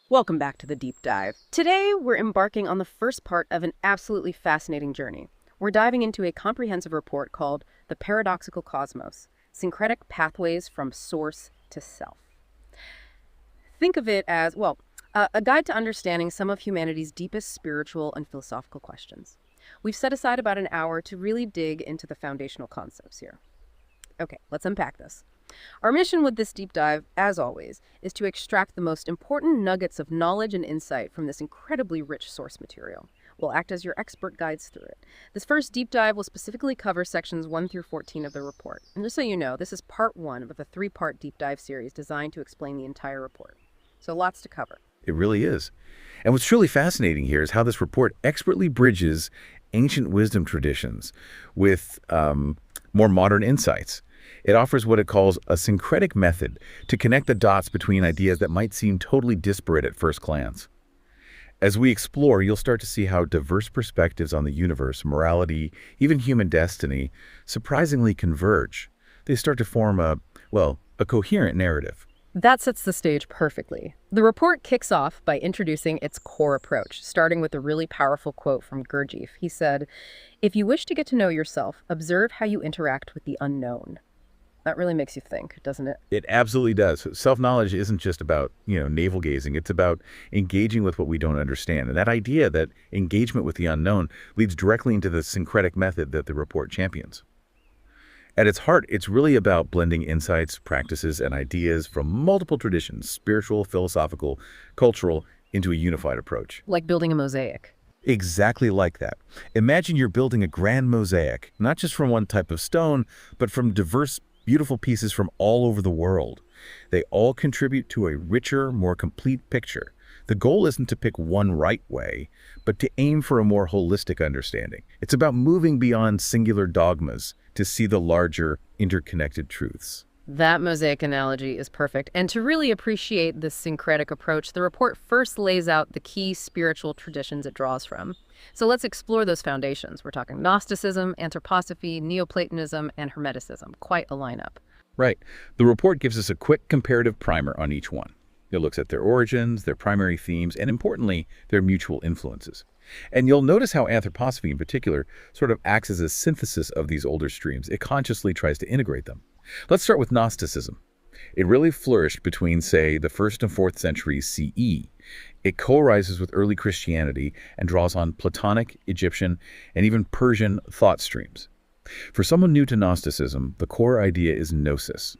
Welcome back to the deep dive. Today, we're embarking on the first part of an absolutely fascinating journey. We're diving into a comprehensive report called The Paradoxical Cosmos, Syncretic Pathways from Source to Self. Think of it as, a guide to understanding some of humanity's deepest spiritual and philosophical questions. We've set aside about an hour to really dig into the foundational concepts here. Okay, let's unpack this. Our mission with this deep dive, as always, is to extract the most important nuggets of knowledge and insight from this incredibly rich source material. We'll act as your expert guides through it. This first deep dive will specifically cover sections 1 through 14 of the report. And just so you know, this is part 1 of a 3-part deep dive series designed to explain the entire report. So lots to cover. It really is. And what's truly fascinating here is how this report expertly bridges ancient wisdom traditions with more modern insights. It offers what it calls a syncretic method to connect the dots between ideas that might seem totally disparate at first glance. As we explore, you'll start to see how diverse perspectives on the universe, morality, even human destiny, surprisingly converge. They start to form a coherent narrative. That sets the stage perfectly. The report kicks off by introducing its core approach, starting with a really powerful quote from Gurdjieff. He said, "If you wish to get to know yourself, observe how you interact with the unknown." That really makes you think, doesn't it? It absolutely does. Self-knowledge isn't just about, navel gazing. It's about engaging with what we don't understand. And that idea that engagement with the unknown leads directly into the syncretic method that the report champions. At its heart, it's really about blending insights, practices, and ideas from multiple traditions, spiritual, philosophical, cultural, into a unified approach. Like building a mosaic. Exactly like that. Imagine you're building a grand mosaic, not just from one type of stone, but from diverse, beautiful pieces from all over the world. They all contribute to a richer, more complete picture. The goal isn't to pick one right way, but to aim for a more holistic understanding. It's about moving beyond singular dogmas to see the larger, interconnected truths. That mosaic analogy is perfect. And to really appreciate this syncretic approach, the report first lays out the key spiritual traditions it draws from. So let's explore those foundations. We're talking Gnosticism, Anthroposophy, Neoplatonism, and Hermeticism. Quite a lineup. Right. The report gives us a quick comparative primer on each one. It looks at their origins, their primary themes, and importantly, their mutual influences. And you'll notice how anthroposophy in particular sort of acts as a synthesis of these older streams. It consciously tries to integrate them. Let's start with Gnosticism. It really flourished between, say, the 1st and 4th centuries CE. It co-arises with early Christianity and draws on Platonic, Egyptian, and even Persian thought streams. For someone new to Gnosticism, the core idea is gnosis.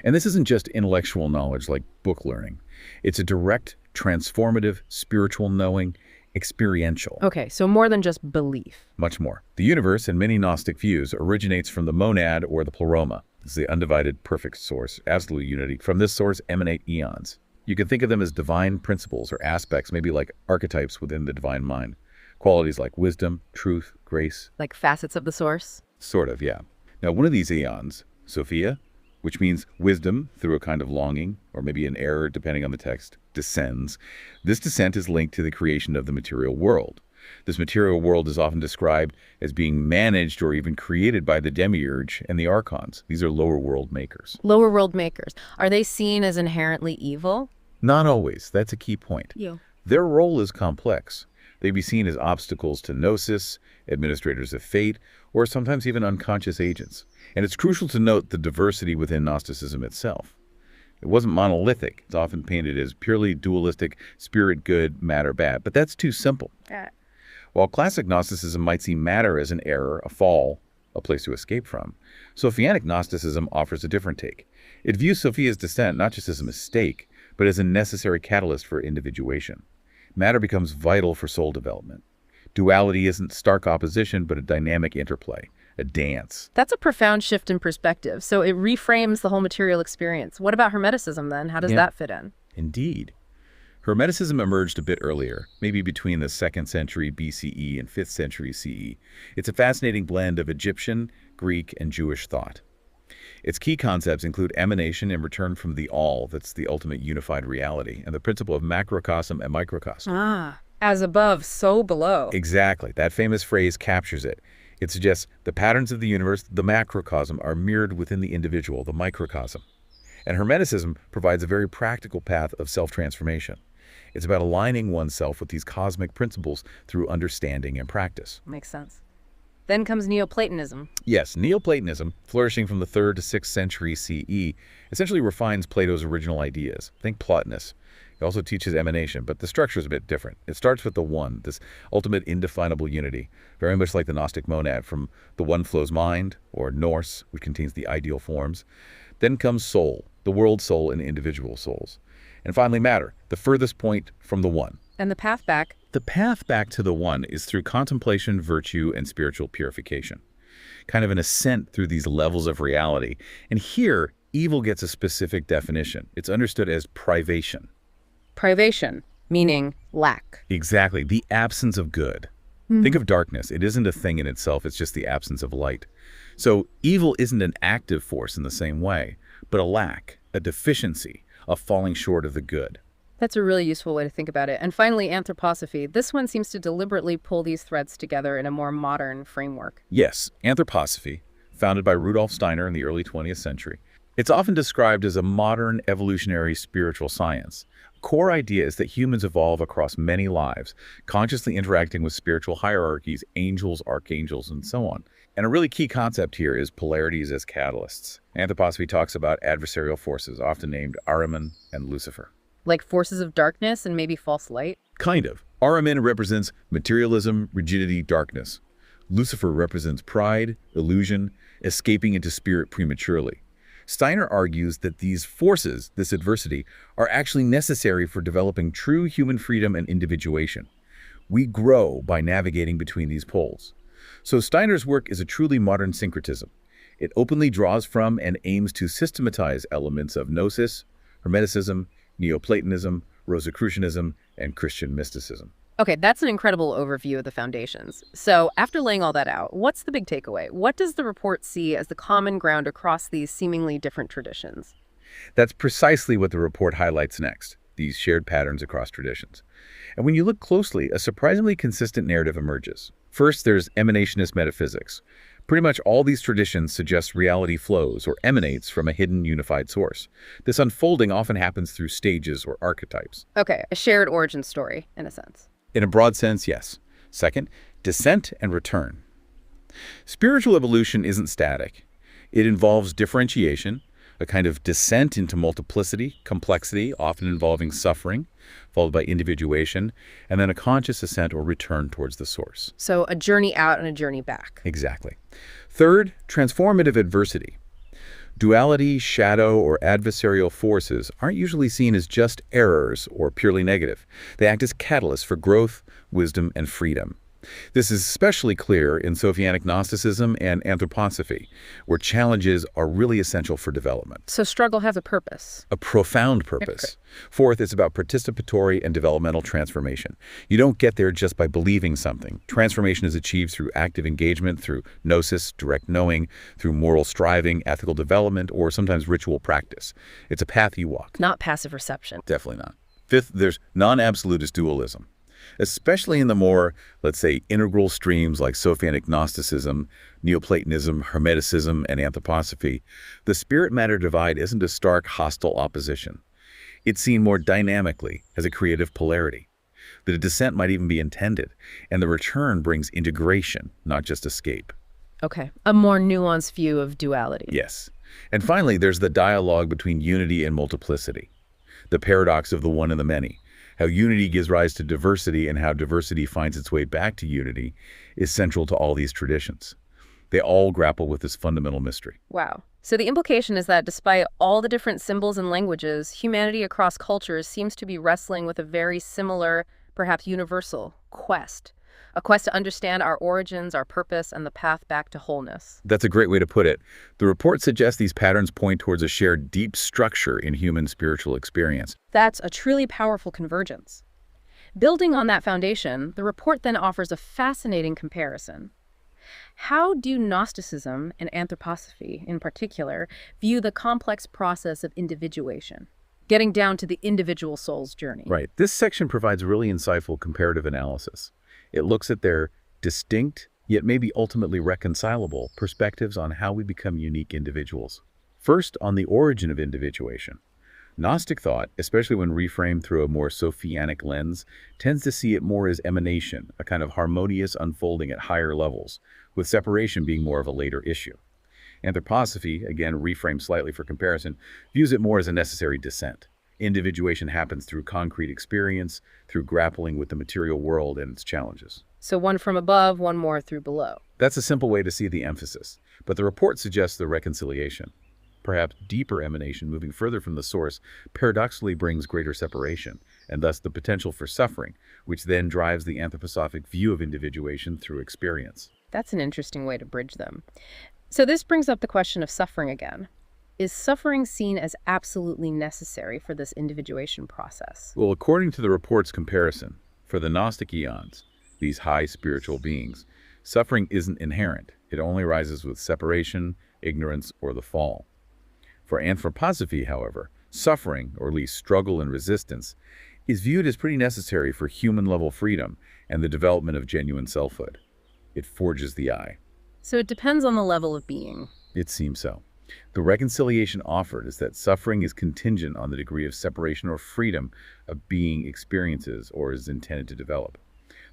And this isn't just intellectual knowledge like book learning. It's a direct, transformative, spiritual knowing, experiential. Okay, so more than just belief. Much more. The universe, in many Gnostic views, originates from the monad or the pleroma. This is the undivided perfect source, absolute unity. From this source emanate eons. You can think of them as divine principles or aspects, maybe like archetypes within the divine mind. Qualities like wisdom, truth, grace. Like facets of the source? Sort of, yeah. Now, one of these eons, Sophia, which means wisdom through a kind of longing, or maybe an error depending on the text, descends. This descent is linked to the creation of the material world. This material world is often described as being managed or even created by the demiurge and the archons. These are lower world makers. Lower world makers. Are they seen as inherently evil? Not always. That's a key point. Yeah. Their role is complex. They'd be seen as obstacles to gnosis, administrators of fate, or sometimes even unconscious agents. And it's crucial to note the diversity within Gnosticism itself. It wasn't monolithic. It's often painted as purely dualistic, spirit good, matter bad. But that's too simple. While classic Gnosticism might see matter as an error, a fall, a place to escape from, Sophianic Gnosticism offers a different take. It views Sophia's descent not just as a mistake, but as a necessary catalyst for individuation. Matter becomes vital for soul development. Duality isn't stark opposition, but a dynamic interplay, a dance. That's a profound shift in perspective. So it reframes the whole material experience. What about Hermeticism then? How does that fit in? Indeed. Hermeticism emerged a bit earlier, maybe between the 2nd century BCE and 5th century CE. It's a fascinating blend of Egyptian, Greek, and Jewish thought. Its key concepts include emanation and return from the all, that's the ultimate unified reality, and the principle of macrocosm and microcosm. As above, so below. Exactly. That famous phrase captures it. It suggests the patterns of the universe, the macrocosm, are mirrored within the individual, the microcosm. And Hermeticism provides a very practical path of self-transformation. It's about aligning oneself with these cosmic principles through understanding and practice. Makes sense. Then comes Neoplatonism. Yes, Neoplatonism, flourishing from the 3rd to 6th century CE, essentially refines Plato's original ideas. Think Plotinus. It also teaches emanation, but the structure is a bit different. It starts with the one, this ultimate indefinable unity, very much like the Gnostic monad. From the one flows mind, or Norse, which contains the ideal forms. Then comes soul, the world soul and individual souls. And finally matter, the furthest point from the one. And the path back? The path back to the one is through contemplation, virtue, and spiritual purification. Kind of an ascent through these levels of reality. And here, evil gets a specific definition. It's understood as privation. Privation, meaning lack. Exactly, the absence of good. Think of darkness. It isn't a thing in itself, it's just the absence of light. So evil isn't an active force in the same way, but a lack, a deficiency, a falling short of the good. That's a really useful way to think about it. And finally, anthroposophy. This one seems to deliberately pull these threads together in a more modern framework. Yes, anthroposophy, founded by Rudolf Steiner in the early 20th century. It's often described as a modern evolutionary spiritual science. Core idea is that humans evolve across many lives, consciously interacting with spiritual hierarchies, angels, archangels, and so on. And a really key concept here is polarities as catalysts. Anthroposophy talks about adversarial forces, often named Ahriman and Lucifer. Like forces of darkness and maybe false light? Kind of. Ahriman represents materialism, rigidity, darkness. Lucifer represents pride, illusion, escaping into spirit prematurely. Steiner argues that these forces, this adversity, are actually necessary for developing true human freedom and individuation. We grow by navigating between these poles. So Steiner's work is a truly modern syncretism. It openly draws from and aims to systematize elements of Gnosis, Hermeticism, Neoplatonism, Rosicrucianism, and Christian mysticism. Okay, that's an incredible overview of the foundations. So after laying all that out, what's the big takeaway? What does the report see as the common ground across these seemingly different traditions? That's precisely what the report highlights next, these shared patterns across traditions. And when you look closely, a surprisingly consistent narrative emerges. First, there's emanationist metaphysics. Pretty much all these traditions suggest reality flows or emanates from a hidden unified source. This unfolding often happens through stages or archetypes. Okay, a shared origin story, in a sense. In a broad sense, yes. Second, descent and return. Spiritual evolution isn't static. It involves differentiation, a kind of descent into multiplicity, complexity, often involving suffering, followed by individuation, and then a conscious ascent or return towards the source. So a journey out and a journey back. Exactly. Third, transformative adversity. Duality, shadow, or adversarial forces aren't usually seen as just errors or purely negative. They act as catalysts for growth, wisdom, and freedom. This is especially clear in Sophianic Gnosticism and anthroposophy, where challenges are really essential for development. So struggle has a purpose. A profound purpose. Fourth, it's about participatory and developmental transformation. You don't get there just by believing something. Transformation is achieved through active engagement, through gnosis, direct knowing, through moral striving, ethical development, or sometimes ritual practice. It's a path you walk. Not passive reception. Definitely not. Fifth, there's non-absolutist dualism. Especially in the more, let's say, integral streams like Sophianic Gnosticism, Neoplatonism, Hermeticism, and anthroposophy, the spirit-matter divide isn't a stark, hostile opposition. It's seen more dynamically as a creative polarity. The descent might even be intended, and the return brings integration, not just escape. Okay, a more nuanced view of duality. Yes. And finally, there's the dialogue between unity and multiplicity, the paradox of the one and the many. How unity gives rise to diversity and how diversity finds its way back to unity is central to all these traditions. They all grapple with this fundamental mystery. Wow. So the implication is that despite all the different symbols and languages, humanity across cultures seems to be wrestling with a very similar, perhaps universal, quest. A quest to understand our origins, our purpose, and the path back to wholeness. That's a great way to put it. The report suggests these patterns point towards a shared deep structure in human spiritual experience. That's a truly powerful convergence. Building on that foundation, the report then offers a fascinating comparison. How do Gnosticism and anthroposophy, in particular, view the complex process of individuation, getting down to the individual soul's journey? Right. This section provides really insightful comparative analysis. It looks at their distinct, yet maybe ultimately reconcilable, perspectives on how we become unique individuals. First, on the origin of individuation. Gnostic thought, especially when reframed through a more Sophianic lens, tends to see it more as emanation, a kind of harmonious unfolding at higher levels, with separation being more of a later issue. Anthroposophy, again reframed slightly for comparison, views it more as a necessary descent. Individuation happens through concrete experience, through grappling with the material world and its challenges. So one from above, one more through below. That's a simple way to see the emphasis, but the report suggests the reconciliation. Perhaps deeper emanation, moving further from the source, paradoxically brings greater separation, and thus the potential for suffering, which then drives the anthroposophic view of individuation through experience. That's an interesting way to bridge them. So this brings up the question of suffering again. Is suffering seen as absolutely necessary for this individuation process? Well, according to the report's comparison, for the Gnostic eons, these high spiritual beings, suffering isn't inherent. It only arises with separation, ignorance, or the fall. For anthroposophy, however, suffering, or at least struggle and resistance, is viewed as pretty necessary for human-level freedom and the development of genuine selfhood. It forges the eye. So it depends on the level of being. It seems so. The reconciliation offered is that suffering is contingent on the degree of separation or freedom a being experiences or is intended to develop.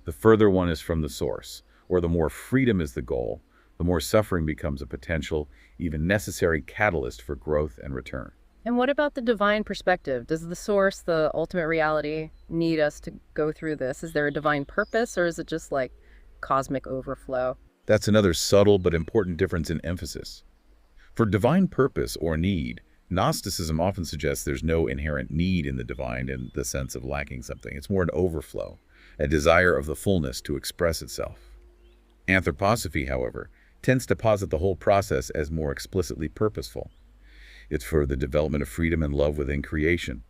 The further one is from the source, or the more freedom is the goal, the more suffering becomes a potential, even necessary catalyst for growth and return. And what about the divine perspective? Does the source, the ultimate reality, need us to go through this? Is there a divine purpose, or is it just like cosmic overflow? That's another subtle but important difference in emphasis. For divine purpose or need, Gnosticism often suggests there's no inherent need in the divine in the sense of lacking something. It's more an overflow, a desire of the fullness to express itself. Anthroposophy, however, tends to posit the whole process as more explicitly purposeful. It's for the development of freedom and love within creation.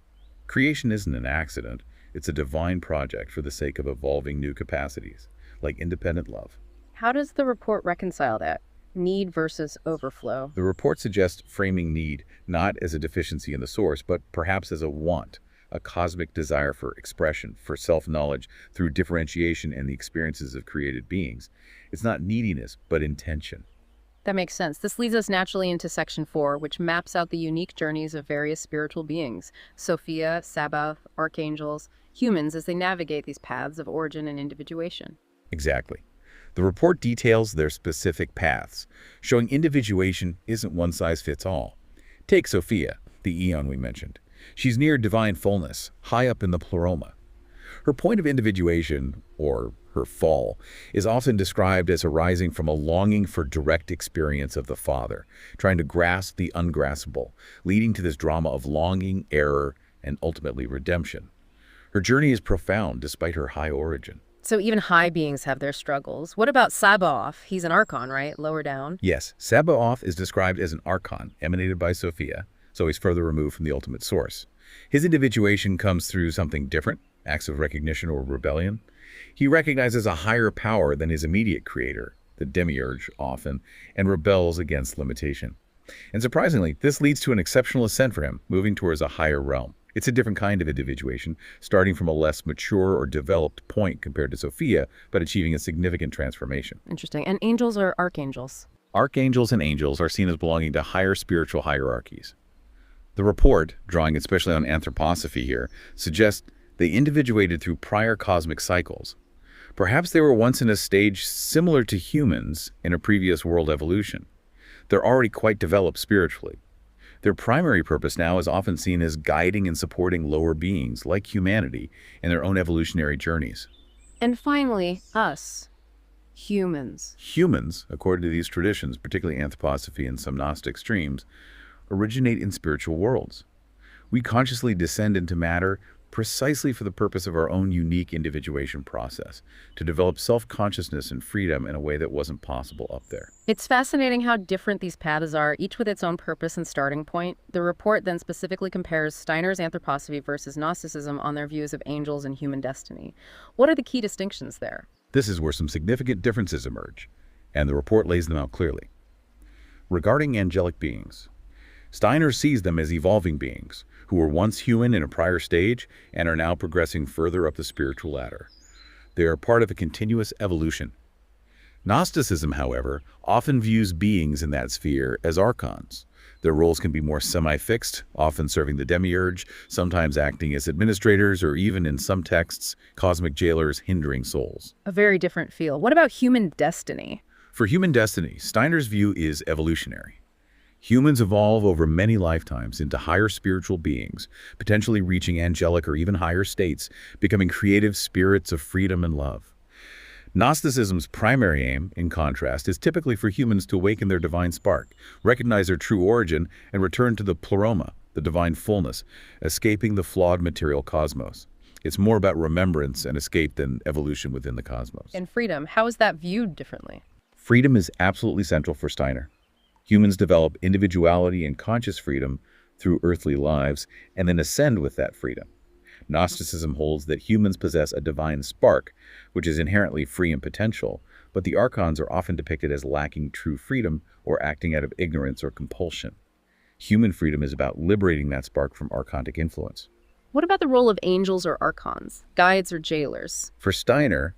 Creation isn't an accident. It's a divine project for the sake of evolving new capacities, like independent love. How does the report reconcile that? Need versus overflow. The report suggests framing need not as a deficiency in the source, but perhaps as a want, a cosmic desire for expression, for self-knowledge through differentiation and the experiences of created beings. It's not neediness, but intention. That makes sense. This leads us naturally into Section 4, which maps out the unique journeys of various spiritual beings, Sophia, Sabaoth, archangels, humans as they navigate these paths of origin and individuation. Exactly. The report details their specific paths, showing individuation isn't one size fits all. Take Sophia, the eon we mentioned. She's near divine fullness, high up in the pleroma. Her point of individuation, or her fall, is often described as arising from a longing for direct experience of the Father, trying to grasp the ungraspable, leading to this drama of longing, error, and ultimately redemption. Her journey is profound despite her high origin. So even high beings have their struggles. What about Sabaoth? He's an archon, right? Lower down. Yes, Sabaoth is described as an archon emanated by Sophia, so he's further removed from the ultimate source. His individuation comes through something different, acts of recognition or rebellion. He recognizes a higher power than his immediate creator, the demiurge often, and rebels against limitation. And surprisingly, this leads to an exceptional ascent for him, moving towards a higher realm. It's a different kind of individuation, starting from a less mature or developed point compared to Sophia, but achieving a significant transformation. Interesting. And angels or archangels? Archangels and angels are seen as belonging to higher spiritual hierarchies. The report, drawing especially on anthroposophy here, suggests they individuated through prior cosmic cycles. Perhaps they were once in a stage similar to humans in a previous world evolution. They're already quite developed spiritually. Their primary purpose now is often seen as guiding and supporting lower beings, like humanity, in their own evolutionary journeys. And finally, us, humans. Humans, according to these traditions, particularly anthroposophy and some Gnostic streams, originate in spiritual worlds. We consciously descend into matter precisely for the purpose of our own unique individuation process, to develop self-consciousness and freedom in a way that wasn't possible up there. It's fascinating how different these paths are, each with its own purpose and starting point. The report then specifically compares Steiner's anthroposophy versus Gnosticism on their views of angels and human destiny. What are the key distinctions there? This is where some significant differences emerge, and the report lays them out clearly. Regarding angelic beings, Steiner sees them as evolving beings who were once human in a prior stage and are now progressing further up the spiritual ladder. They are part of a continuous evolution. Gnosticism, however, often views beings in that sphere as archons, Their roles can be more semi-fixed, often serving the demiurge, sometimes acting as administrators, or even in some texts, cosmic jailers hindering souls. A very different feel. What about human destiny? For human destiny, Steiner's view is evolutionary. Humans evolve over many lifetimes into higher spiritual beings, potentially reaching angelic or even higher states, becoming creative spirits of freedom and love. Gnosticism's primary aim, in contrast, is typically for humans to awaken their divine spark, recognize their true origin, and return to the pleroma, the divine fullness, escaping the flawed material cosmos. It's more about remembrance and escape than evolution within the cosmos. And freedom, how is that viewed differently? Freedom is absolutely central for Steiner. Humans develop individuality and conscious freedom through earthly lives and then ascend with that freedom. Gnosticism holds that humans possess a divine spark, which is inherently free and potential, but the archons are often depicted as lacking true freedom or acting out of ignorance or compulsion. Human freedom is about liberating that spark from archontic influence. What about the role of angels or archons, guides or jailers? For Steiner,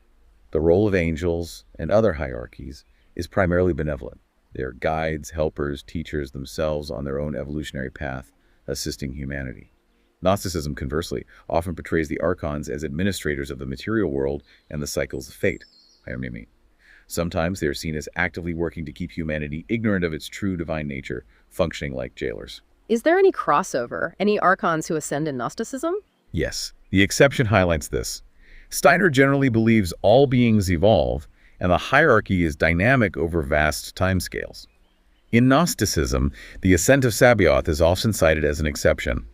the role of angels and other hierarchies is primarily benevolent. They are guides, helpers, teachers themselves on their own evolutionary path, assisting humanity. Gnosticism, conversely, often portrays the archons as administrators of the material world and the cycles of fate. Sometimes they are seen as actively working to keep humanity ignorant of its true divine nature, functioning like jailers. Is there any crossover, any archons who ascend in Gnosticism? Yes, the exception highlights this. Steiner generally believes all beings evolve, and the hierarchy is dynamic over vast timescales. In Gnosticism, the ascent of Sabaoth is often cited as an exception.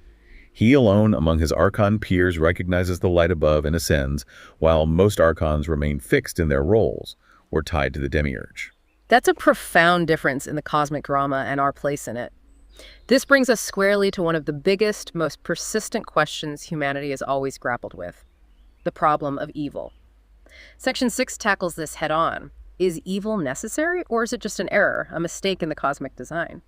He alone among his archon peers recognizes the light above and ascends, while most archons remain fixed in their roles or tied to the demiurge. That's a profound difference in the cosmic drama and our place in it. This brings us squarely to one of the biggest, most persistent questions humanity has always grappled with: the problem of evil. Section 6 tackles this head-on. Is evil necessary, or is it just an error, a mistake in the cosmic design?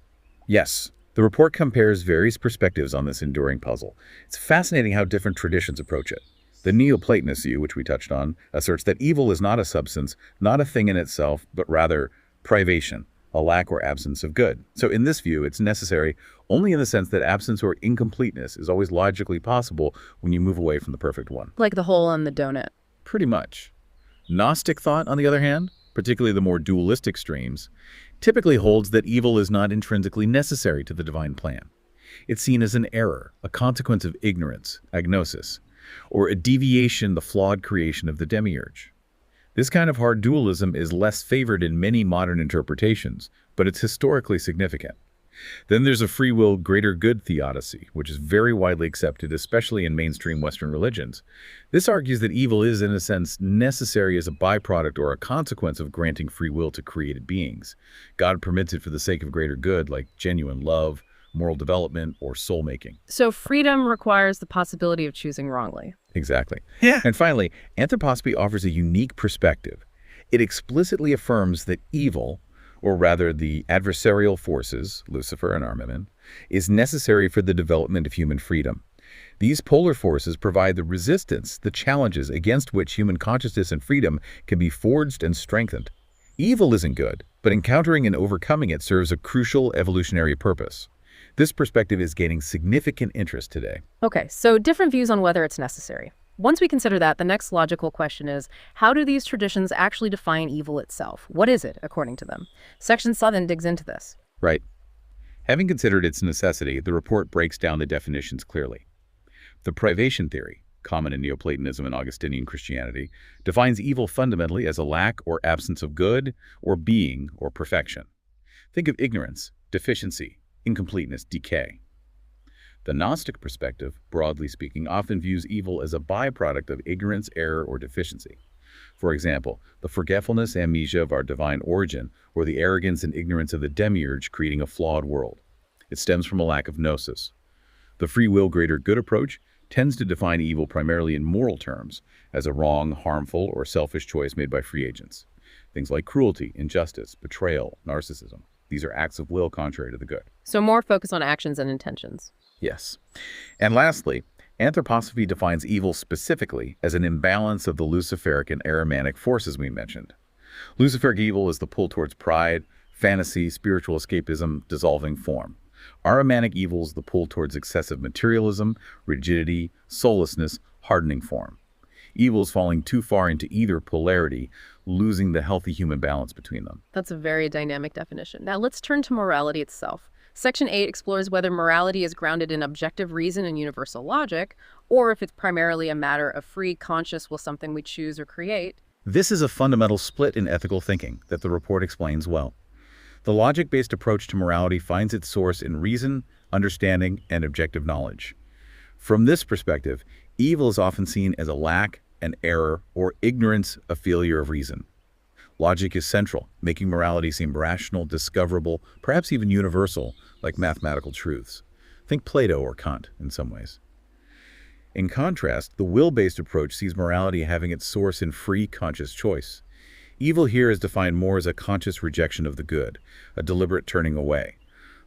Yes, the report compares various perspectives on this enduring puzzle. It's fascinating how different traditions approach it. The Neoplatonist view, which we touched on, asserts that evil is not a substance, not a thing in itself, but rather privation, a lack or absence of good. So in this view, it's necessary only in the sense that absence or incompleteness is always logically possible when you move away from the perfect one. Like the hole on the donut. Pretty much. Gnostic thought, on the other hand, particularly the more dualistic streams, typically holds that evil is not intrinsically necessary to the divine plan. It's seen as an error, a consequence of ignorance, agnosis, or a deviation, the flawed creation of the demiurge. This kind of hard dualism is less favored in many modern interpretations, but it's historically significant. Then there's a free will, greater good theodicy, which is very widely accepted, especially in mainstream Western religions. This argues that evil is, in a sense, necessary as a byproduct or a consequence of granting free will to created beings. God permits it for the sake of greater good, like genuine love, moral development, or soul-making. So freedom requires the possibility of choosing wrongly. Exactly. Yeah. And finally, anthroposophy offers a unique perspective. It explicitly affirms that evil, or rather the adversarial forces, Lucifer and Armamen, is necessary for the development of human freedom. These polar forces provide the resistance, the challenges against which human consciousness and freedom can be forged and strengthened. Evil isn't good, but encountering and overcoming it serves a crucial evolutionary purpose. This perspective is gaining significant interest today. Okay, so different views on whether it's necessary. Once we consider that, the next logical question is, how do these traditions actually define evil itself? What is it, according to them? Section 7 digs into this. Right. Having considered its necessity, the report breaks down the definitions clearly. The privation theory, common in Neoplatonism and Augustinian Christianity, defines evil fundamentally as a lack or absence of good, or being, or perfection. Think of ignorance, deficiency, incompleteness, decay. The Gnostic perspective, broadly speaking, often views evil as a byproduct of ignorance, error, or deficiency. For example, the forgetfulness, amnesia of our divine origin, or the arrogance and ignorance of the demiurge creating a flawed world. It stems from a lack of gnosis. The free will, greater good approach tends to define evil primarily in moral terms, as a wrong, harmful, or selfish choice made by free agents. Things like cruelty, injustice, betrayal, narcissism. These are acts of will contrary to the good. So more focus on actions and intentions. Yes. And lastly, anthroposophy defines evil specifically as an imbalance of the Luciferic and Ahrimanic forces we mentioned. Luciferic evil is the pull towards pride, fantasy, spiritual escapism, dissolving form. Ahrimanic evils the pull towards excessive materialism, rigidity, soullessness, hardening form. Evils falling too far into either polarity, losing the healthy human balance between them. That's a very dynamic definition. Now let's turn to morality itself. Section 8 explores whether morality is grounded in objective reason and universal logic, or if it's primarily a matter of free, conscious will something we choose or create. This is a fundamental split in ethical thinking that the report explains well. The logic-based approach to morality finds its source in reason, understanding, and objective knowledge. From this perspective, evil is often seen as a lack, an error, or ignorance, a failure of reason. Logic is central, making morality seem rational, discoverable, perhaps even universal, like mathematical truths. Think Plato or Kant in some ways. In contrast, the will-based approach sees morality having its source in free, conscious choice. Evil here is defined more as a conscious rejection of the good, a deliberate turning away.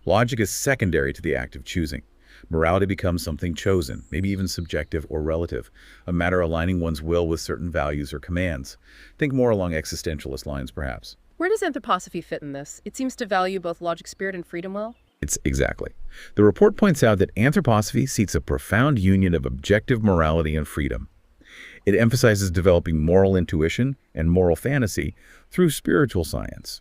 Logic is secondary to the act of choosing. Morality becomes something chosen, maybe even subjective or relative, a matter aligning one's will with certain values or commands. Think more along existentialist lines, perhaps. Where does anthroposophy fit in this? It seems to value both logic, spirit, and freedom well. It's exactly. The report points out that anthroposophy seeks a profound union of objective morality and freedom. It emphasizes developing moral intuition and moral fantasy through spiritual science.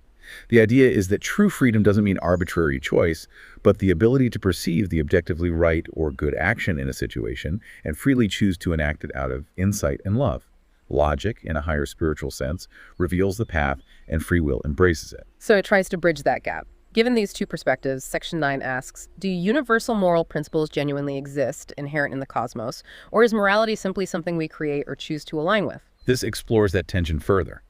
The idea is that true freedom doesn't mean arbitrary choice, but the ability to perceive the objectively right or good action in a situation and freely choose to enact it out of insight and love. Logic, in a higher spiritual sense, reveals the path, and free will embraces it. So it tries to bridge that gap. Given these two perspectives, Section 9 asks, do universal moral principles genuinely exist, inherent in the cosmos, or is morality simply something we create or choose to align with? This explores that tension further.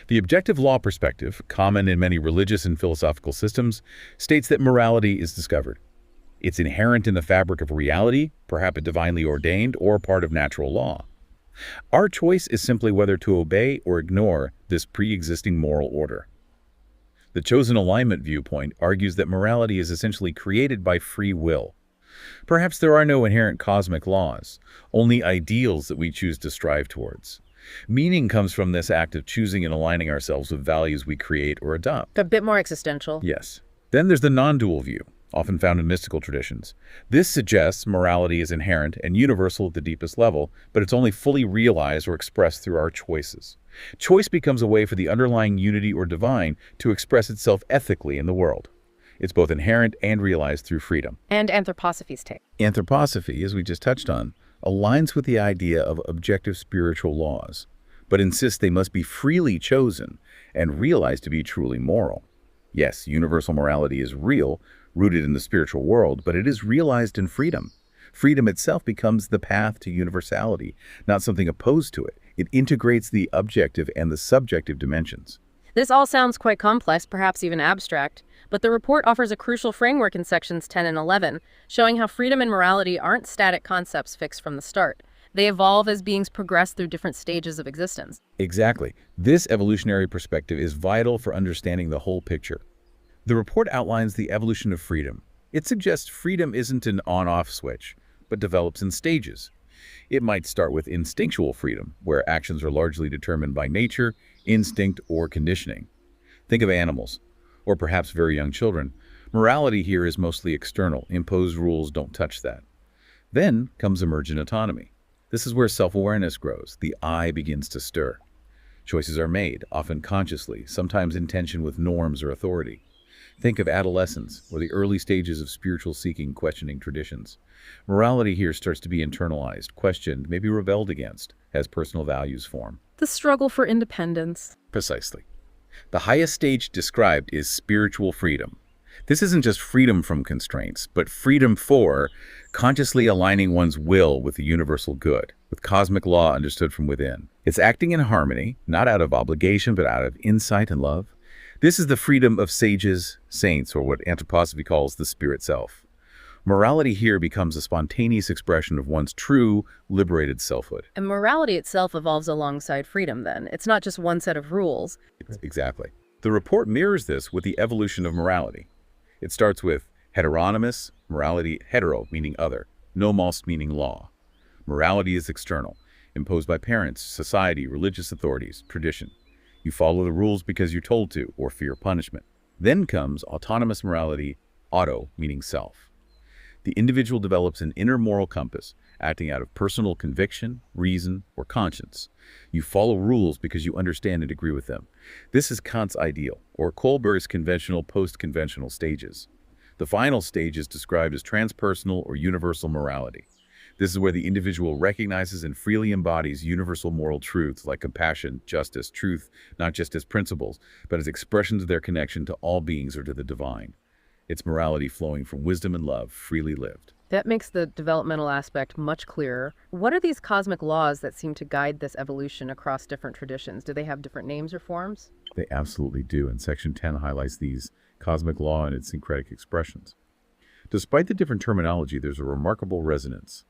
The objective law perspective, common in many religious and philosophical systems, states that morality is discovered. It's inherent in the fabric of reality, perhaps divinely ordained or part of natural law. Our choice is simply whether to obey or ignore this pre-existing moral order. The chosen alignment viewpoint argues that morality is essentially created by free will. Perhaps there are no inherent cosmic laws, only ideals that we choose to strive towards. Meaning comes from this act of choosing and aligning ourselves with values we create or adopt. A bit more existential. Yes. Then there's the non-dual view, often found in mystical traditions. This suggests morality is inherent and universal at the deepest level, but it's only fully realized or expressed through our choices. Choice becomes a way for the underlying unity or divine to express itself ethically in the world. It's both inherent and realized through freedom. And anthroposophy's take. Anthroposophy, as we just touched on, aligns with the idea of objective spiritual laws, but insists they must be freely chosen and realized to be truly moral. Yes, universal morality is real, rooted in the spiritual world, but it is realized in freedom. Freedom itself becomes the path to universality, not something opposed to it. It integrates the objective and the subjective dimensions. This all sounds quite complex, perhaps even abstract, but the report offers a crucial framework in sections 10 and 11, showing how freedom and morality aren't static concepts fixed from the start. They evolve as beings progress through different stages of existence. Exactly. This evolutionary perspective is vital for understanding the whole picture. The report outlines the evolution of freedom. It suggests freedom isn't an on-off switch, but develops in stages. It might start with instinctual freedom, where actions are largely determined by nature, instinct, or conditioning. Think of animals, or perhaps very young children. Morality here is mostly external. Imposed rules don't touch that. Then comes emergent autonomy. This is where self-awareness grows. The I begins to stir. Choices are made, often consciously, sometimes in tension with norms or authority. Think of adolescence, or the early stages of spiritual seeking, questioning traditions. Morality here starts to be internalized, questioned, maybe rebelled against, as personal values form. The struggle for independence. Precisely. The highest stage described is spiritual freedom. This isn't just freedom from constraints, but freedom for consciously aligning one's will with the universal good, with cosmic law understood from within. It's acting in harmony, not out of obligation, but out of insight and love. This is the freedom of sages, saints, or what anthroposophy calls the spirit self. Morality here becomes a spontaneous expression of one's true, liberated selfhood. And morality itself evolves alongside freedom, then. It's not just one set of rules. Exactly. The report mirrors this with the evolution of morality. It starts with heteronymous morality, hetero meaning other, nomos meaning law. Morality is external, imposed by parents, society, religious authorities, tradition. You follow the rules because you're told to, or fear punishment. Then comes autonomous morality, auto, meaning self. The individual develops an inner moral compass, acting out of personal conviction, reason, or conscience. You follow rules because you understand and agree with them. This is Kant's ideal, or Kohlberg's conventional post-conventional stages. The final stage is described as transpersonal or universal morality. This is where the individual recognizes and freely embodies universal moral truths like compassion, justice, truth, not just as principles, but as expressions of their connection to all beings or to the divine. It's morality flowing from wisdom and love, freely lived. That makes the developmental aspect much clearer. What are these cosmic laws that seem to guide this evolution across different traditions? Do they have different names or forms? They absolutely do, and Section 10 highlights these cosmic law and its syncretic expressions. Despite the different terminology, there's a remarkable resonance.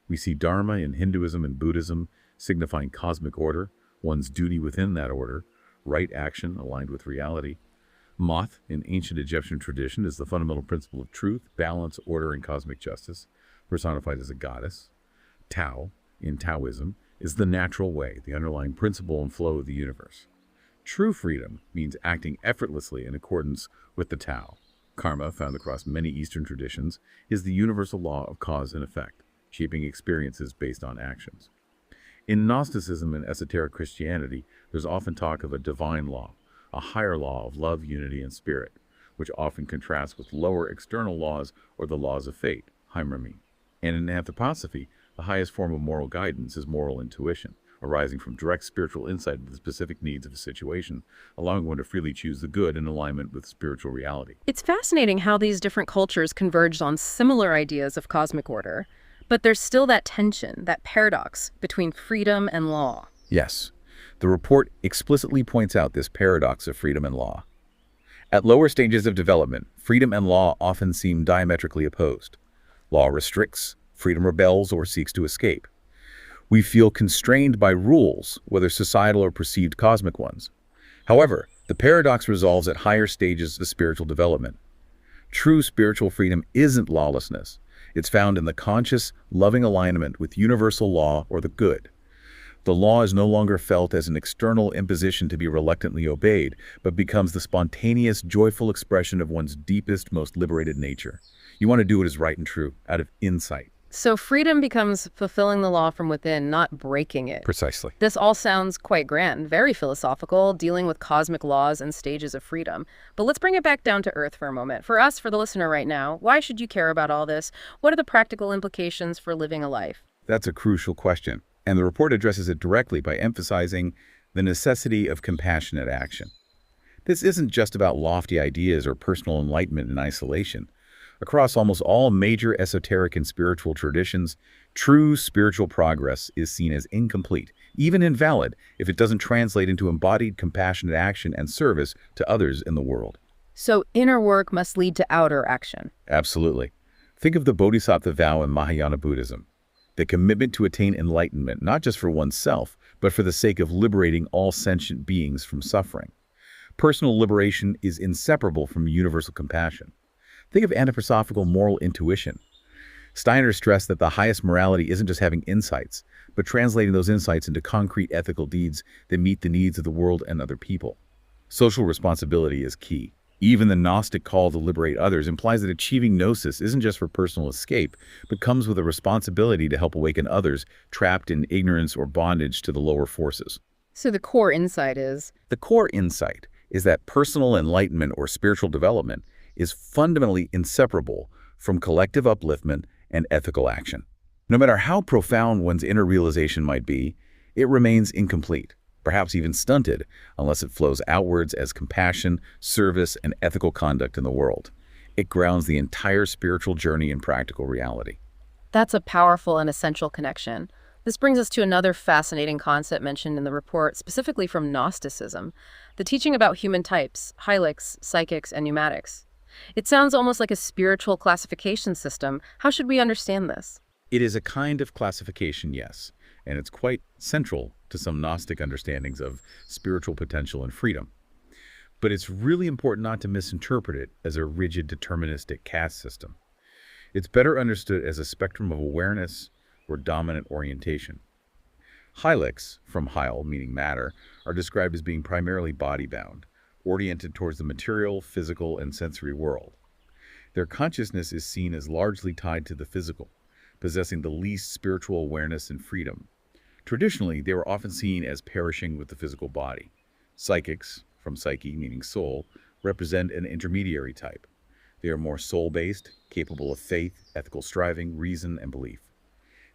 We see Dharma in Hinduism and Buddhism signifying cosmic order, one's duty within that order, right action aligned with reality. Moth in ancient Egyptian tradition is the fundamental principle of truth, balance, order, and cosmic justice, personified as a goddess. Tao in Taoism is the natural way, the underlying principle and flow of the universe. True freedom means acting effortlessly in accordance with the Tao. Karma, found across many Eastern traditions, is the universal law of cause and effect, shaping experiences based on actions. In Gnosticism and esoteric Christianity, there's often talk of a divine law, a higher law of love, unity, and spirit, which often contrasts with lower external laws or the laws of fate, Heimrami. And in anthroposophy, the highest form of moral guidance is moral intuition, arising from direct spiritual insight into the specific needs of a situation, allowing one to freely choose the good in alignment with spiritual reality. It's fascinating how these different cultures converged on similar ideas of cosmic order, but there's still that tension, that paradox between freedom and law. Yes, the report explicitly points out this paradox of freedom and law. At lower stages of development, freedom and law often seem diametrically opposed. Law restricts, freedom rebels or seeks to escape. We feel constrained by rules, whether societal or perceived cosmic ones. However, the paradox resolves at higher stages of spiritual development. True spiritual freedom isn't lawlessness. It's found in the conscious, loving alignment with universal law or the good. The law is no longer felt as an external imposition to be reluctantly obeyed, but becomes the spontaneous, joyful expression of one's deepest, most liberated nature. You want to do what is right and true, out of insight. So freedom becomes fulfilling the law from within, not breaking it. Precisely. This all sounds quite grand, very philosophical, dealing with cosmic laws and stages of freedom. But let's bring it back down to earth for a moment. For us, for the listener right now, why should you care about all this? What are the practical implications for living a life? That's a crucial question, and the report addresses it directly by emphasizing the necessity of compassionate action. This isn't just about lofty ideas or personal enlightenment in isolation. Across almost all major esoteric and spiritual traditions, true spiritual progress is seen as incomplete, even invalid, if it doesn't translate into embodied compassionate action and service to others in the world. So inner work must lead to outer action. Absolutely. Think of the Bodhisattva vow in Mahayana Buddhism, the commitment to attain enlightenment, not just for oneself, but for the sake of liberating all sentient beings from suffering. Personal liberation is inseparable from universal compassion. Think of anthroposophical moral intuition. Steiner stressed that the highest morality isn't just having insights, but translating those insights into concrete ethical deeds that meet the needs of the world and other people. Social responsibility is key. Even the Gnostic call to liberate others implies that achieving gnosis isn't just for personal escape, but comes with a responsibility to help awaken others trapped in ignorance or bondage to the lower forces. So the core insight is? The core insight is that personal enlightenment or spiritual development is fundamentally inseparable from collective upliftment and ethical action. No matter how profound one's inner realization might be, it remains incomplete, perhaps even stunted, unless it flows outwards as compassion, service, and ethical conduct in the world. It grounds the entire spiritual journey in practical reality. That's a powerful and essential connection. This brings us to another fascinating concept mentioned in the report, specifically from Gnosticism, the teaching about human types, hylics, psychics, and pneumatics. It sounds almost like a spiritual classification system. How should we understand this? It is a kind of classification, yes, and it's quite central to some Gnostic understandings of spiritual potential and freedom. But it's really important not to misinterpret it as a rigid deterministic caste system. It's better understood as a spectrum of awareness or dominant orientation. Hylics, from hyle, meaning matter, are described as being primarily body-bound, oriented towards the material, physical, and sensory world. Their consciousness is seen as largely tied to the physical, possessing the least spiritual awareness and freedom. Traditionally, they were often seen as perishing with the physical body. Psychics, from psyche meaning soul, represent an intermediary type. They are more soul-based, capable of faith, ethical striving, reason, and belief.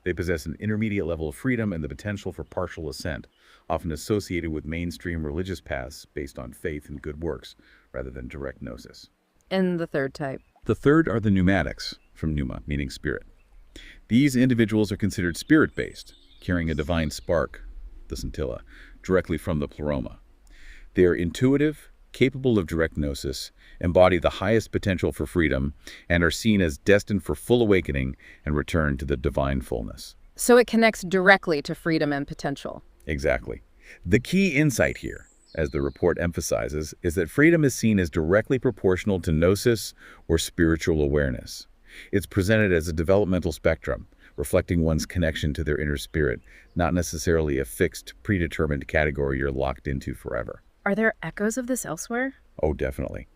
They possess an intermediate level of freedom and the potential for partial ascent, often associated with mainstream religious paths based on faith and good works, rather than direct gnosis. And the third type? The third are the pneumatics, from pneuma, meaning spirit. These individuals are considered spirit-based, carrying a divine spark, the scintilla, directly from the pleroma. They are intuitive, capable of direct gnosis, embody the highest potential for freedom, and are seen as destined for full awakening and return to the divine fullness. So it connects directly to freedom and potential. Exactly. The key insight here, as the report emphasizes, is that freedom is seen as directly proportional to gnosis or spiritual awareness. It's presented as a developmental spectrum, reflecting one's connection to their inner spirit, not necessarily a fixed, predetermined category you're locked into forever. Are there echoes of this elsewhere? Oh, definitely.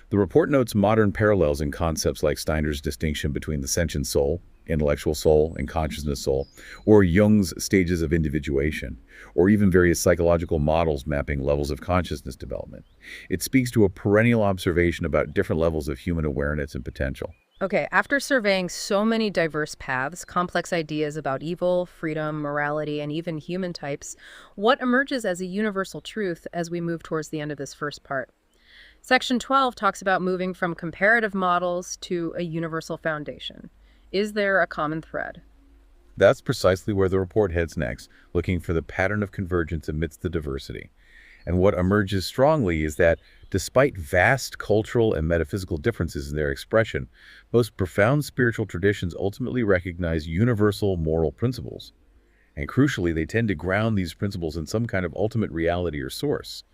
The report notes modern parallels in concepts like Steiner's distinction between the sentient soul, intellectual soul, and consciousness soul, or Jung's stages of individuation, or even various psychological models mapping levels of consciousness development. It speaks to a perennial observation about different levels of human awareness and potential. Okay, after surveying so many diverse paths, complex ideas about evil, freedom, morality, and even human types, what emerges as a universal truth as we move towards the end of this first part? Section 12 talks about moving from comparative models to a universal foundation. Is there a common thread? That's precisely where the report heads next, looking for the pattern of convergence amidst the diversity. And what emerges strongly is that, despite vast cultural and metaphysical differences in their expression, most profound spiritual traditions ultimately recognize universal moral principles. And crucially, they tend to ground these principles in some kind of ultimate reality or source.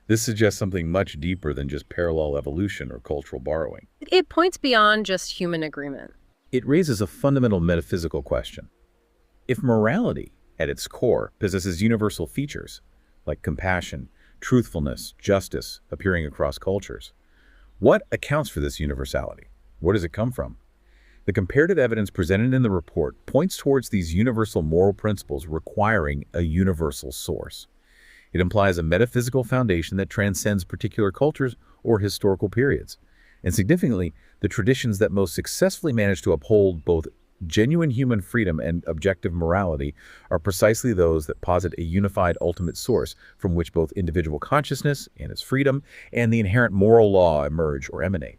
This suggests something much deeper than just parallel evolution or cultural borrowing. It points beyond just human agreement. It raises a fundamental metaphysical question. If morality, at its core, possesses universal features, like compassion, truthfulness, justice, appearing across cultures, what accounts for this universality? Where does it come from? The comparative evidence presented in the report points towards these universal moral principles requiring a universal source. It implies a metaphysical foundation that transcends particular cultures or historical periods. And significantly, the traditions that most successfully manage to uphold both genuine human freedom and objective morality are precisely those that posit a unified ultimate source from which both individual consciousness and its freedom and the inherent moral law emerge or emanate.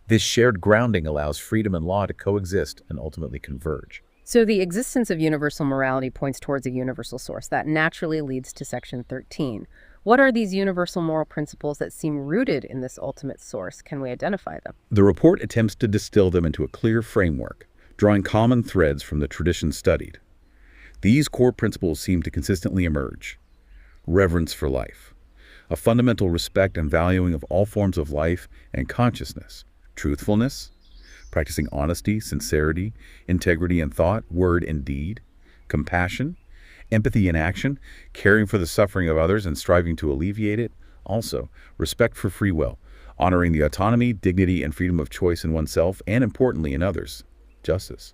This shared grounding allows freedom and law to coexist and ultimately converge. So the existence of universal morality points towards a universal source. That naturally leads to Section 13. What are these universal moral principles that seem rooted in this ultimate source? Can we identify them? The report attempts to distill them into a clear framework, drawing common threads from the traditions studied. These core principles seem to consistently emerge. Reverence for life, a fundamental respect and valuing of all forms of life and consciousness, truthfulness, practicing honesty, sincerity, integrity in thought, word, and deed, compassion, empathy in action, caring for the suffering of others and striving to alleviate it. Also, respect for free will, honoring the autonomy, dignity, and freedom of choice in oneself and, importantly, in others. Justice,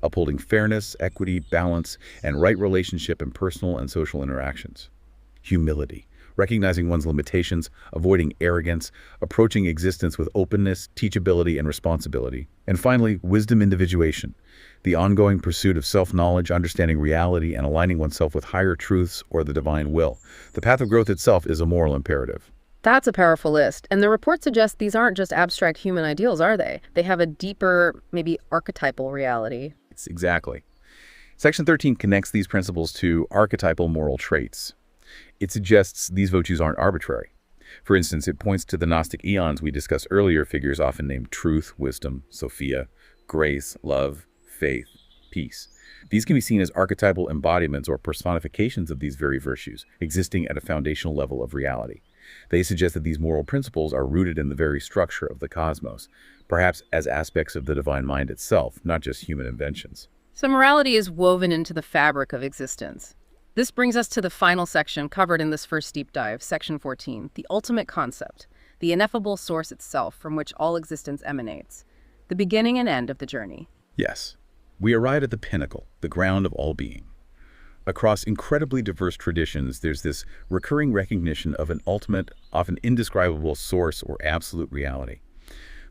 upholding fairness, equity, balance, and right relationship in personal and social interactions. Humility, recognizing one's limitations, avoiding arrogance, approaching existence with openness, teachability, and responsibility. And finally, wisdom individuation, the ongoing pursuit of self-knowledge, understanding reality, and aligning oneself with higher truths or the divine will. The path of growth itself is a moral imperative. That's a powerful list. And the report suggests these aren't just abstract human ideals, are they? They have a deeper, maybe archetypal reality. Exactly. Section 13 connects these principles to archetypal moral traits. It suggests these virtues aren't arbitrary. For instance, it points to the Gnostic eons we discussed earlier, figures often named truth, wisdom, Sophia, grace, love, faith, peace. These can be seen as archetypal embodiments or personifications of these very virtues, existing at a foundational level of reality. They suggest that these moral principles are rooted in the very structure of the cosmos, perhaps as aspects of the divine mind itself, not just human inventions. So morality is woven into the fabric of existence. This brings us to the final section covered in this first deep dive, Section 14, the ultimate concept, the ineffable source itself from which all existence emanates. the beginning and end of the journey. Yes, we arrive at the pinnacle, the ground of all being. Across incredibly diverse traditions, there's this recurring recognition of an ultimate, often indescribable source or absolute reality.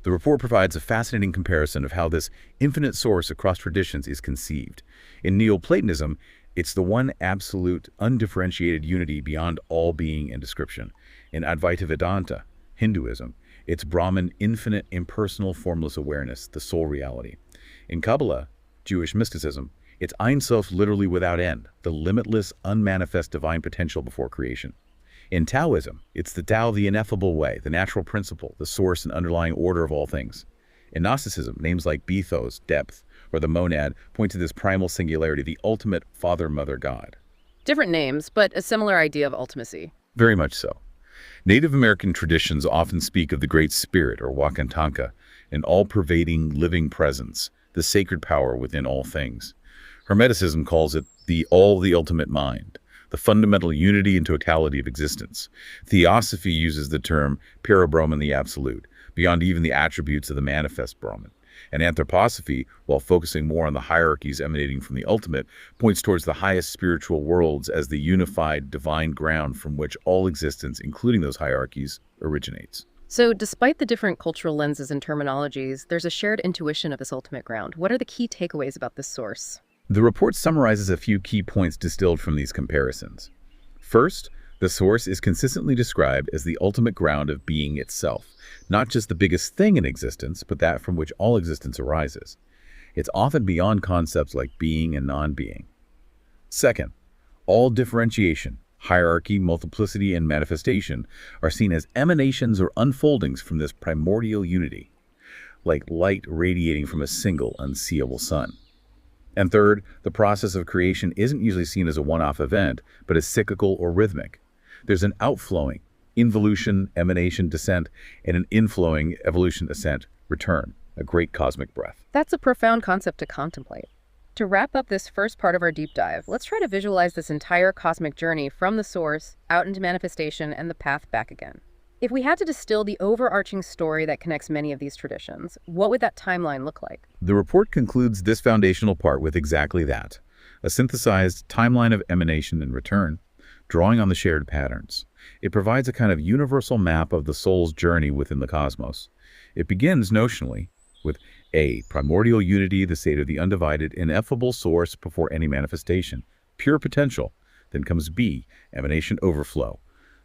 The report provides a fascinating comparison of how this infinite source across traditions is conceived. In Neoplatonism, it's the one absolute, undifferentiated unity beyond all being and description. In Advaita Vedanta, Hinduism, it's Brahman, infinite, impersonal, formless awareness, the sole reality. In Kabbalah, Jewish mysticism, it's Ein Sof, literally without end, the limitless, unmanifest divine potential before creation. In Taoism, it's the Tao, the ineffable way, the natural principle, the source and underlying order of all things. In Gnosticism, names like Bethos, depth, or the monad point to this primal singularity, the ultimate father-mother God. Different names, but a similar idea of ultimacy. Very much so. Native American traditions often speak of the Great Spirit, or Wakantanka, an all-pervading, living presence, the sacred power within all things. Hermeticism calls it the ultimate mind, the fundamental unity and totality of existence. Theosophy uses the term para-Brahman, the absolute, beyond even the attributes of the manifest Brahman. And anthroposophy, while focusing more on the hierarchies emanating from the ultimate, points towards the highest spiritual worlds as the unified divine ground from which all existence, including those hierarchies, originates. So despite the different cultural lenses and terminologies, there's a shared intuition of this ultimate ground. What are the key takeaways about this source? The report summarizes a few key points distilled from these comparisons. First, the source is consistently described as the ultimate ground of being itself, not just the biggest thing in existence, but that from which all existence arises. It's often beyond concepts like being and non-being. Second, all differentiation, hierarchy, multiplicity, and manifestation are seen as emanations or unfoldings from this primordial unity, like light radiating from a single unseeable sun. And third, the process of creation isn't usually seen as a one-off event, but as cyclical or rhythmic. There's an outflowing, involution, emanation, descent, and an inflowing, evolution, ascent, return, a great cosmic breath. That's a profound concept to contemplate. To wrap up this first part of our deep dive, let's try to visualize this entire cosmic journey from the source out into manifestation and the path back again. If we had to distill the overarching story that connects many of these traditions, what would that timeline look like? The report concludes this foundational part with exactly that, a synthesized timeline of emanation and return, drawing on the shared patterns. It provides a kind of universal map of the soul's journey within the cosmos. It begins, notionally, with A, primordial unity, the state of the undivided, ineffable source before any manifestation, pure potential. Then comes B, emanation overflow.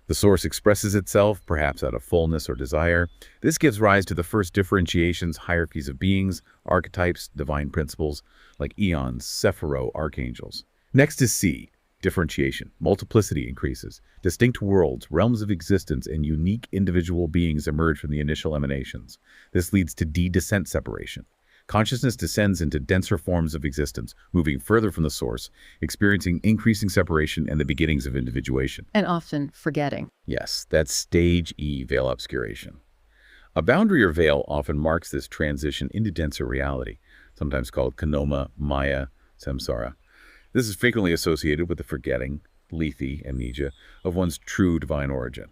The source expresses itself, perhaps out of fullness or desire. This gives rise to the first differentiations, hierarchies of beings, archetypes, divine principles, like eons, Sephiroth, archangels. Next is C, differentiation. Multiplicity increases. Distinct worlds, realms of existence, and unique individual beings emerge from the initial emanations. This leads to D, descent separation. Consciousness descends into denser forms of existence, moving further from the source, experiencing increasing separation and the beginnings of individuation. And often forgetting. Yes, that's stage E, veil obscuration. A boundary or veil often marks this transition into denser reality, sometimes called kanoma, maya, samsara. This is frequently associated with the forgetting, lethe, amnesia, of one's true divine origin.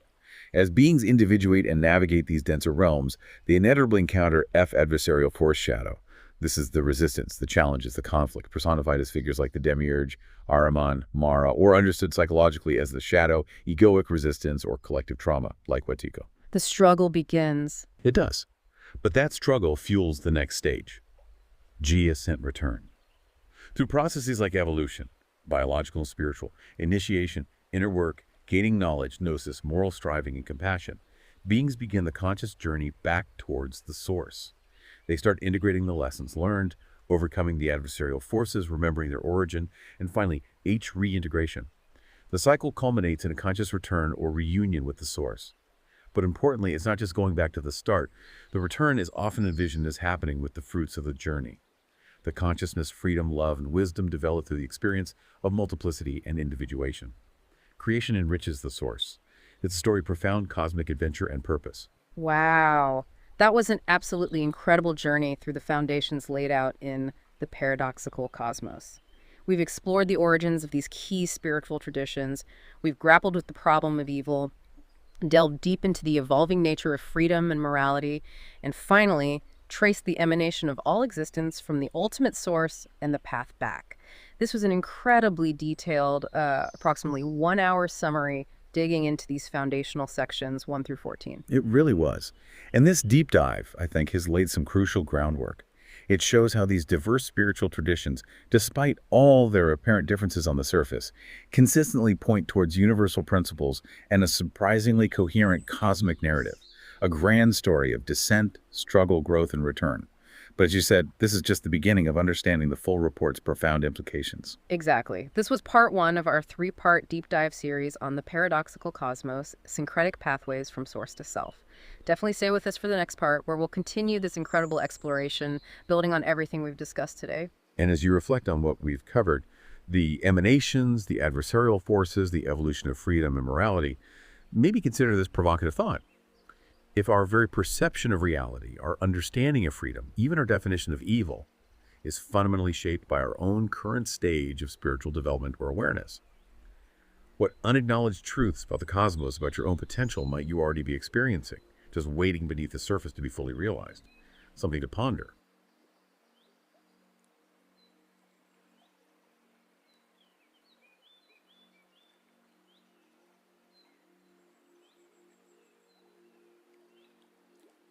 As beings individuate and navigate these denser realms, they inevitably encounter F, adversarial force shadow. This is the resistance, the challenges, the conflict, personified as figures like the demiurge, Ahriman, Mara, or understood psychologically as the shadow, egoic resistance, or collective trauma, like Wetiko. The struggle begins. It does. But that struggle fuels the next stage. G, ascent return. Through processes like evolution, biological and spiritual, initiation, inner work, gaining knowledge, gnosis, moral striving, and compassion, beings begin the conscious journey back towards the source. They start integrating the lessons learned, overcoming the adversarial forces, remembering their origin, and finally, H, reintegration. The cycle culminates in a conscious return or reunion with the source. But importantly, it's not just going back to the start. The return is often envisioned as happening with the fruits of the journey. The consciousness, freedom, love, and wisdom develop through the experience of multiplicity and individuation. Creation enriches the source. It's a story of profound cosmic adventure and purpose. Wow. That was an absolutely incredible journey through the foundations laid out in the Paradoxical Cosmos. We've explored the origins of these key spiritual traditions. We've grappled with the problem of evil, delved deep into the evolving nature of freedom and morality, and finally traced the emanation of all existence from the ultimate source and the path back. This was an incredibly detailed, approximately 1 hour summary digging into these foundational sections 1 through 14. It really was. And this deep dive, I think, has laid some crucial groundwork. It shows how these diverse spiritual traditions, despite all their apparent differences on the surface, consistently point towards universal principles and a surprisingly coherent cosmic narrative, a grand story of descent, struggle, growth, and return. But as you said, this is just the beginning of understanding the full report's profound implications. Exactly. This was part 1 of our 3-part deep dive series on the Paradoxical Cosmos, Syncretic Pathways from Source to Self. Definitely stay with us for the next part, where we'll continue this incredible exploration, building on everything we've discussed today. And as you reflect on what we've covered, the emanations, the adversarial forces, the evolution of freedom and morality, maybe consider this provocative thought. If our very perception of reality, our understanding of freedom, even our definition of evil, is fundamentally shaped by our own current stage of spiritual development or awareness, what unacknowledged truths about the cosmos, about your own potential, might you already be experiencing, just waiting beneath the surface to be fully realized? Something to ponder.